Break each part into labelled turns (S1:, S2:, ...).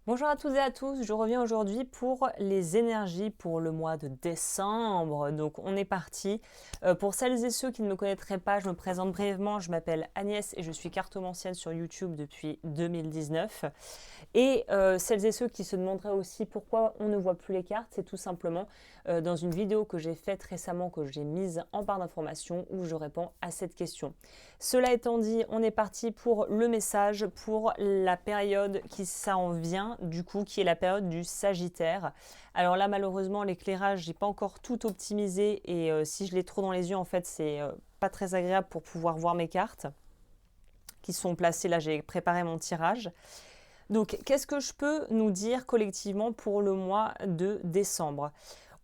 S1: Bonjour à toutes et à tous, je reviens aujourd'hui pour les énergies pour le mois de décembre. Donc on est parti. Pour celles et ceux qui ne me connaîtraient pas, je me présente brièvement. Je m'appelle Agnès et je suis cartomancienne sur YouTube depuis 2019. Et celles et ceux qui se demanderaient aussi pourquoi on ne voit plus les cartes, c'est tout simplement dans une vidéo que j'ai faite récemment, que j'ai mise en barre d'informations, où je réponds à cette question. Cela étant dit, on est parti pour le message pour la période qui s'en vient, du coup, qui est la période du Sagittaire. Alors là, malheureusement, l'éclairage, j'ai pas encore tout optimisé et si je l'ai trop dans les yeux, en fait, c'est pas très agréable pour pouvoir voir mes cartes qui sont placées. Là, j'ai préparé mon tirage. Donc, qu'est-ce que je peux nous dire collectivement pour le mois de décembre?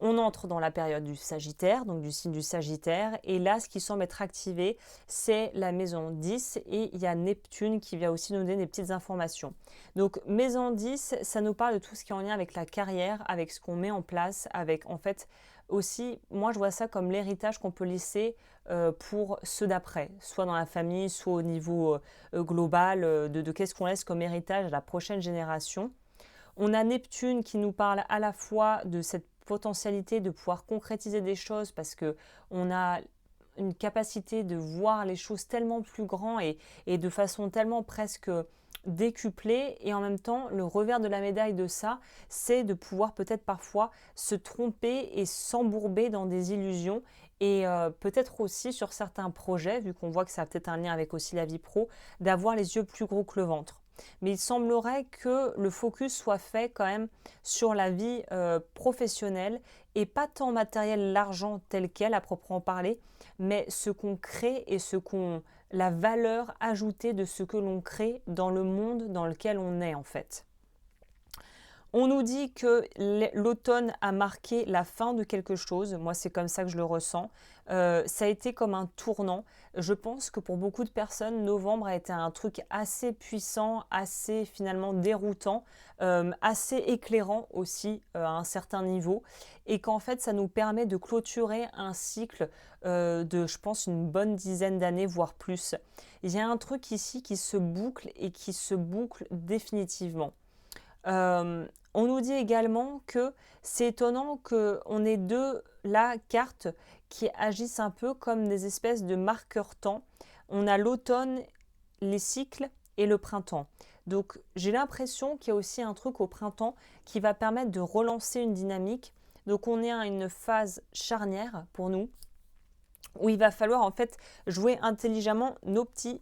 S1: On entre dans la période du Sagittaire, donc du signe du Sagittaire, et là, ce qui semble être activé, c'est la maison 10, et il y a Neptune qui vient aussi nous donner des petites informations. Donc, maison 10, ça nous parle de tout ce qui est en lien avec la carrière, avec ce qu'on met en place, avec en fait aussi, moi je vois ça comme l'héritage qu'on peut laisser pour ceux d'après, soit dans la famille, soit au niveau global de qu'est-ce qu'on laisse comme héritage à la prochaine génération. On a Neptune qui nous parle à la fois de cette potentialité de pouvoir concrétiser des choses parce que on a une capacité de voir les choses tellement plus grand et de façon tellement presque décuplée, et en même temps le revers de la médaille de ça, c'est de pouvoir peut-être parfois se tromper et s'embourber dans des illusions, et peut-être aussi sur certains projets, vu qu'on voit que ça a peut-être un lien avec aussi la vie pro, d'avoir les yeux plus gros que le ventre. Mais il semblerait que le focus soit fait quand même sur la vie professionnelle et pas tant matériel, l'argent tel quel à proprement parler, mais ce qu'on crée et la valeur ajoutée de ce que l'on crée dans le monde dans lequel on est en fait. On nous dit que l'automne a marqué la fin de quelque chose. Moi, c'est comme ça que je le ressens. Ça a été comme un tournant. Je pense que pour beaucoup de personnes, novembre a été un truc assez puissant, assez finalement déroutant, assez éclairant aussi à un certain niveau. Et qu'en fait, ça nous permet de clôturer un cycle de, je pense, une bonne dizaine d'années, voire plus. Il y a un truc ici qui se boucle et qui se boucle définitivement. On nous dit également que c'est étonnant qu'on ait deux la carte qui agissent un peu comme des espèces de marqueurs temps. On a l'automne, les cycles et le printemps. Donc j'ai l'impression qu'il y a aussi un truc au printemps qui va permettre de relancer une dynamique. Donc on est à une phase charnière pour nous, où il va falloir en fait jouer intelligemment nos pions,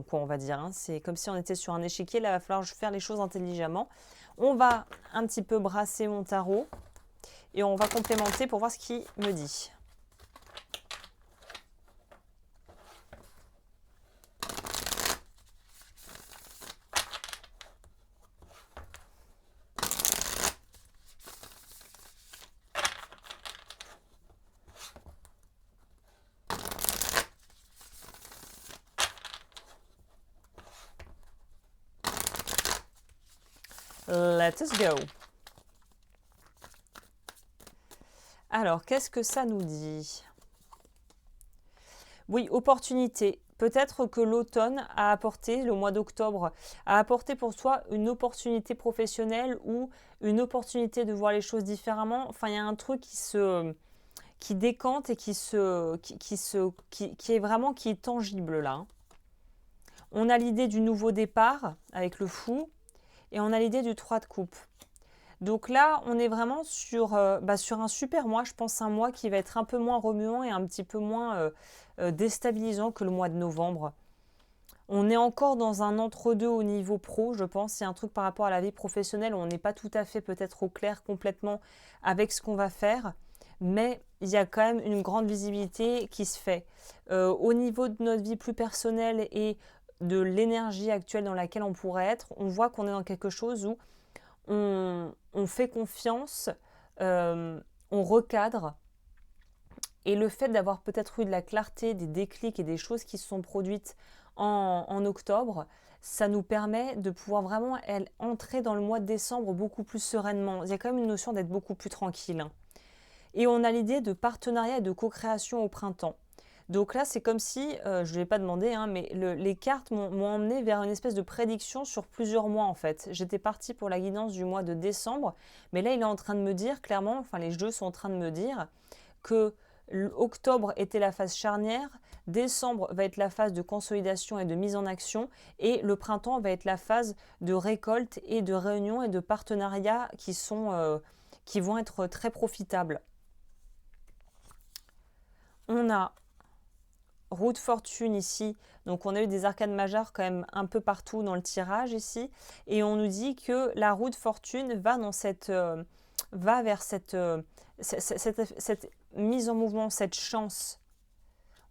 S1: quoi, on va dire. Hein. C'est comme si on était sur un échiquier, là il va falloir faire les choses intelligemment. On va un petit peu brasser mon tarot et on va complémenter pour voir ce qu'il me dit. Let us go. Alors, qu'est-ce que ça nous dit? Oui, opportunité. Peut-être que l'automne a apporté, le mois d'octobre, a apporté pour toi une opportunité professionnelle ou une opportunité de voir les choses différemment. Enfin, il y a un truc qui décante et qui est vraiment qui est tangible là. Hein. On a l'idée du nouveau départ avec le fou et on a l'idée du 3 de coupe. Donc là, on est vraiment sur un super mois. Je pense un mois qui va être un peu moins remuant et un petit peu moins déstabilisant que le mois de novembre. On est encore dans un entre-deux au niveau pro, je pense. C'est un truc par rapport à la vie professionnelle où on n'est pas tout à fait peut-être au clair complètement avec ce qu'on va faire. Mais il y a quand même une grande visibilité qui se fait. Au niveau de notre vie plus personnelle et de l'énergie actuelle dans laquelle on pourrait être, on voit qu'on est dans quelque chose où on fait confiance, on recadre. Et le fait d'avoir peut-être eu de la clarté, des déclics et des choses qui se sont produites en octobre, ça nous permet de pouvoir vraiment entrer dans le mois de décembre beaucoup plus sereinement. Il y a quand même une notion d'être beaucoup plus tranquille. Hein. Et on a l'idée de partenariat et de co-création au printemps. Donc là, c'est comme si, je ne l'ai pas demandé, hein, mais les cartes m'ont emmené vers une espèce de prédiction sur plusieurs mois en fait. J'étais partie pour la guidance du mois de décembre, mais là, il est en train de me dire clairement, enfin les jeux sont en train de me dire que octobre était la phase charnière, décembre va être la phase de consolidation et de mise en action, et le printemps va être la phase de récolte et de réunion et de partenariats qui vont être très profitables. On a roue de fortune ici, donc on a eu des arcanes majeures quand même un peu partout dans le tirage ici, et on nous dit que la roue de fortune va vers cette mise en mouvement, cette chance.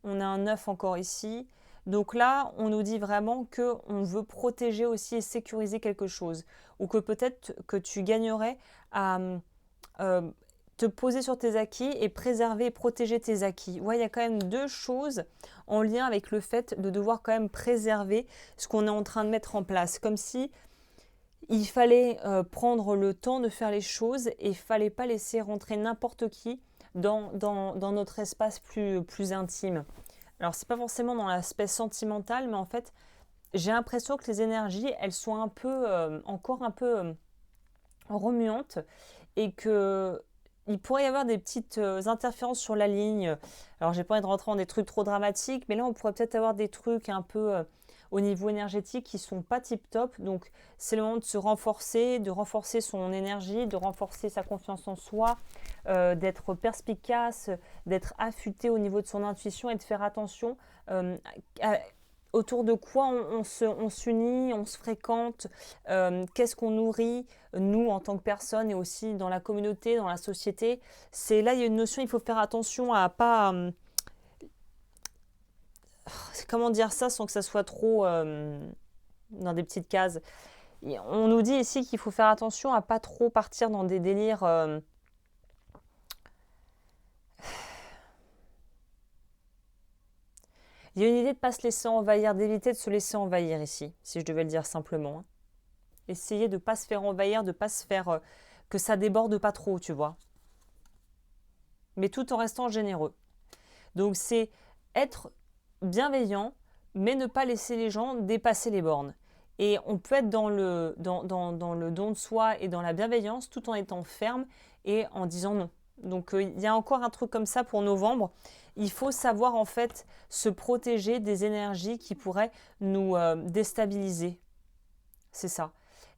S1: On a un 9 encore ici. Donc là, on nous dit vraiment qu'on veut protéger aussi et sécuriser quelque chose. Ou que peut-être que tu gagnerais à te poser sur tes acquis et préserver et protéger tes acquis. Ouais, il y a quand même deux choses en lien avec le fait de devoir quand même préserver ce qu'on est en train de mettre en place. Comme si il fallait prendre le temps de faire les choses et il ne fallait pas laisser rentrer n'importe qui dans notre espace plus intime. Alors, ce n'est pas forcément dans l'aspect sentimental, mais en fait, j'ai l'impression que les énergies, elles sont encore un peu remuantes et que il pourrait y avoir des petites interférences sur la ligne. Alors, j'ai pas envie de rentrer dans des trucs trop dramatiques, mais là, on pourrait peut-être avoir des trucs un peu au niveau énergétique qui sont pas tip-top. Donc, c'est le moment de se renforcer, de renforcer son énergie, de renforcer sa confiance en soi, d'être perspicace, d'être affûté au niveau de son intuition et de faire attention autour de quoi on s'unit, on se fréquente, qu'est-ce qu'on nourrit, nous en tant que personne et aussi dans la communauté, dans la société. C'est là, il y a une notion, il faut faire attention à pas... comment dire ça sans que ça soit trop dans des petites cases. On nous dit ici qu'il faut faire attention à pas trop partir dans des délires... Il y a une idée de ne pas se laisser envahir, d'éviter de se laisser envahir ici, si je devais le dire simplement. Essayer de ne pas se faire envahir, de ne pas se faire... que ça déborde pas trop, tu vois. Mais tout en restant généreux. Donc c'est être bienveillant, mais ne pas laisser les gens dépasser les bornes. Et on peut être dans le don de soi et dans la bienveillance tout en étant ferme et en disant non. Donc il y a encore un truc comme ça pour novembre. Il faut savoir en fait se protéger des énergies qui pourraient nous déstabiliser. C'est ça.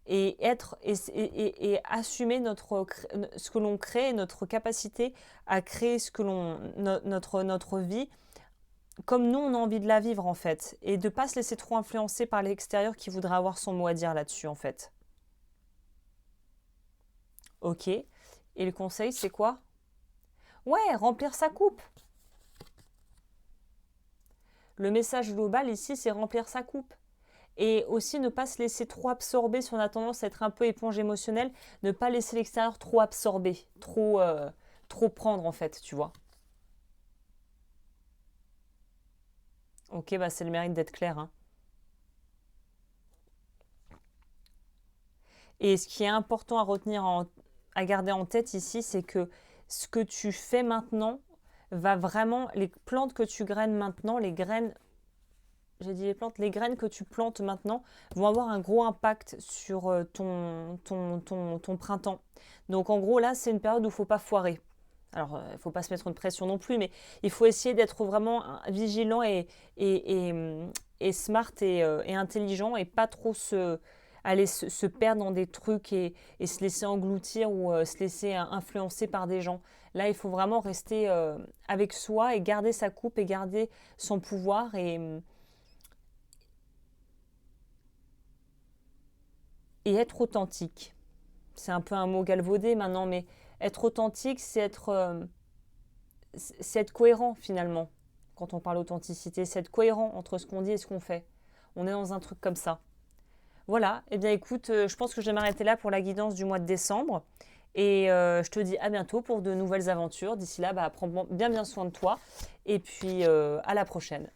S1: Et assumer ce que l'on crée, notre capacité à créer notre vie comme nous on a envie de la vivre en fait. Et de ne pas se laisser trop influencer par l'extérieur qui voudrait avoir son mot à dire là-dessus en fait. Ok. Et le conseil c'est quoi ? Ouais, remplir sa coupe. Le message global ici, c'est remplir sa coupe. Et aussi ne pas se laisser trop absorber si on a tendance à être un peu éponge émotionnelle, ne pas laisser l'extérieur trop absorber, trop prendre en fait, tu vois. Ok, bah c'est le mérite d'être clair. Hein. Et ce qui est important à retenir, à garder en tête ici, c'est que ce que tu fais maintenant va vraiment, les plantes que tu graines maintenant, les graines, j'ai dit les plantes, les graines que tu plantes maintenant vont avoir un gros impact sur ton printemps. Donc en gros là, c'est une période où il ne faut pas foirer. Alors, il ne faut pas se mettre une pression non plus, mais il faut essayer d'être vraiment vigilant et smart et intelligent et pas trop aller se perdre dans des trucs et se laisser engloutir ou se laisser influencer par des gens. Là, il faut vraiment rester avec soi et garder sa coupe et garder son pouvoir et être authentique. C'est un peu un mot galvaudé maintenant, mais être authentique, c'est être cohérent finalement. Quand on parle d'authenticité, c'est être cohérent entre ce qu'on dit et ce qu'on fait. On est dans un truc comme ça. Voilà, eh bien écoute, je pense que je vais m'arrêter là pour la guidance du mois de décembre. Et je te dis à bientôt pour de nouvelles aventures. D'ici là, prends bien soin de toi. Et puis à la prochaine.